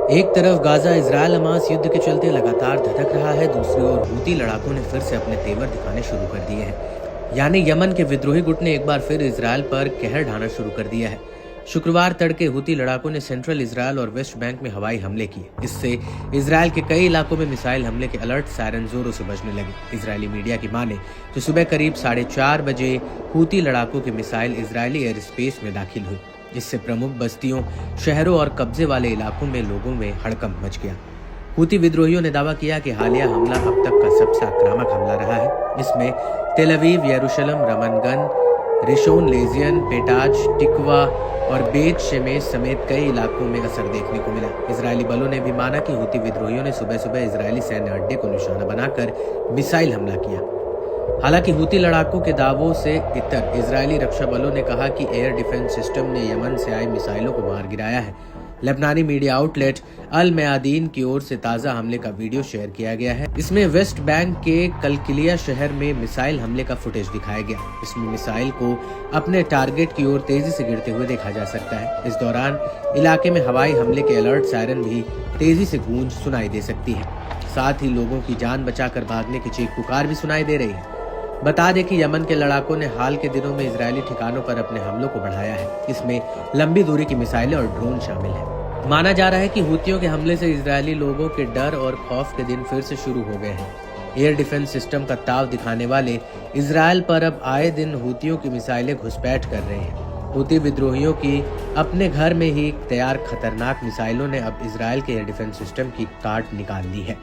एक तरफ Gaza Israel Hamas युद्ध के चलते लगातार धधक रहा है, दूसरी ओर हूती लड़ाकों ने फिर से अपने तेवर दिखाने शुरू कर दिए हैं। यानी यमन के विद्रोही गुट ने एक बार फिर इजरायल पर कहर ढाना शुरू कर दिया है। शुक्रवार तड़के हूती लड़ाकों ने सेंट्रल इजरायल और वेस्ट बैंक में हवाई हमले किए। इससे इजरायल के कई इलाकों में मिसाइल हमले के अलर्ट सायरन जोरों से बजने लगे। इजरायली मीडिया की माने तो सुबह करीब 4:30 बजे हूती लड़ाकों की मिसाइल इजरायली एयर स्पेस में दाखिल हुई, जिससे प्रमुख बस्तियों, शहरों और कब्जे वाले इलाकों में लोगों में हड़कंप मच गया। हूती विद्रोहियों ने दावा किया कि हालिया हमला अब तक का सबसे आक्रामक हमला रहा है। इसमें तेल अवीव, यरूशलेम, रमनगन, रिशोन लेजियन, पेटाज, टिकवा और बेत शेमेश समेत कई इलाकों में असर देखने को मिला। इजरायली बलों ने भी माना कि हूती विद्रोहियों ने सुबह सुबह इजरायली सैन्य अड्डे को निशाना बनाकर मिसाइल हमला किया। हालांकि हूती लड़ाकों के दावों से इतर इजरायली रक्षा बलों ने कहा कि एयर डिफेंस सिस्टम ने यमन से आई मिसाइलों को मार गिराया है। लेबनानी मीडिया आउटलेट अल मयादीन की ओर से ताजा हमले का वीडियो शेयर किया गया है। इसमें वेस्ट बैंक के कलकिलिया शहर में मिसाइल हमले का फुटेज दिखाया गया। इसमें मिसाइल को अपने टारगेट की ओर तेजी से गिरते हुए देखा जा सकता है। इस दौरान इलाके में हवाई हमले के अलर्ट सायरन भी तेजी से गूंज सुनाई दे सकती है। साथ ही लोगों की जान बचाकर भागने की चीख पुकार भी सुनाई दे रही है। बता दें कि यमन के लड़ाकों ने हाल के दिनों में इजरायली ठिकानों पर अपने हमलों को बढ़ाया है। इसमें लंबी दूरी की मिसाइलें और ड्रोन शामिल हैं। माना जा रहा है कि हूतियों के हमले से इजरायली लोगों के डर और खौफ के दिन फिर से शुरू हो गए हैं। एयर डिफेंस सिस्टम का ताव दिखाने वाले इजरायल पर अब आए दिन हूतियों की मिसाइलें घुसपैठ कर रहे हैं। हूती विद्रोहियों की अपने घर में ही तैयार खतरनाक मिसाइलों ने अब इजरायल के एयर डिफेंस सिस्टम की काट निकाल ली है।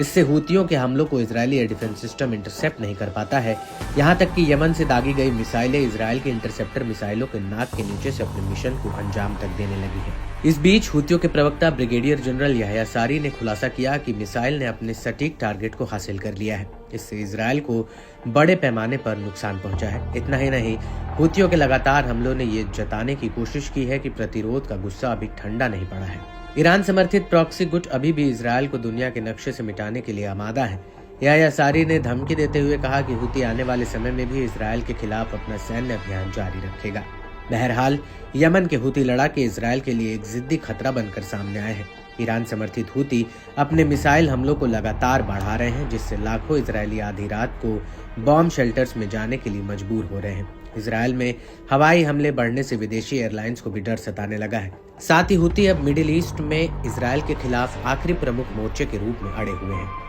इससे हूतियों के हमलों को Israeli air defence system intercept नहीं कर पाता है। यहाँ तक कि यमन से दागी गई मिसाइलें इजरायल के इंटरसेप्टर मिसाइलों के नाक के नीचे से अपने मिशन को अंजाम तक देने लगी है। इस बीच हूतियों के प्रवक्ता ब्रिगेडियर जनरल याह्या सारी ने खुलासा किया कि मिसाइल ने अपने सटीक टारगेट को हासिल कर लिया है। इससे इजरायल को बड़े पैमाने पर नुकसान पहुंचा है। इतना ही नहीं, हूतियों के लगातार हमलों ने ये जताने की कोशिश की है कि प्रतिरोध का गुस्सा अभी ठंडा नहीं पड़ा है। ईरान समर्थित प्रॉक्सी गुट अभी भी इजरायल को दुनिया के नक्शे से मिटाने के लिए आमादा है। याह्या सारी ने धमकी देते हुए कहा कि हूती आने वाले समय में भी इजरायल के खिलाफ अपना सैन्य अभियान जारी रखेगा। बहरहाल, यमन के हूती लड़ाके इजरायल के लिए एक जिद्दी खतरा बनकर सामने आए हैं। ईरान समर्थित हूती अपने मिसाइल हमलों को लगातार बढ़ा रहे हैं, जिससे लाखों इजरायली आधी रात को बॉम्ब शेल्टर्स में जाने के लिए मजबूर हो रहे हैं। इजरायल में हवाई हमले बढ़ने से विदेशी एयरलाइंस को भी डर सताने लगा है। साथ ही हूती अब मिडिल ईस्ट में इजरायल के खिलाफ आखिरी प्रमुख मोर्चे के रूप में अड़े हुए हैं।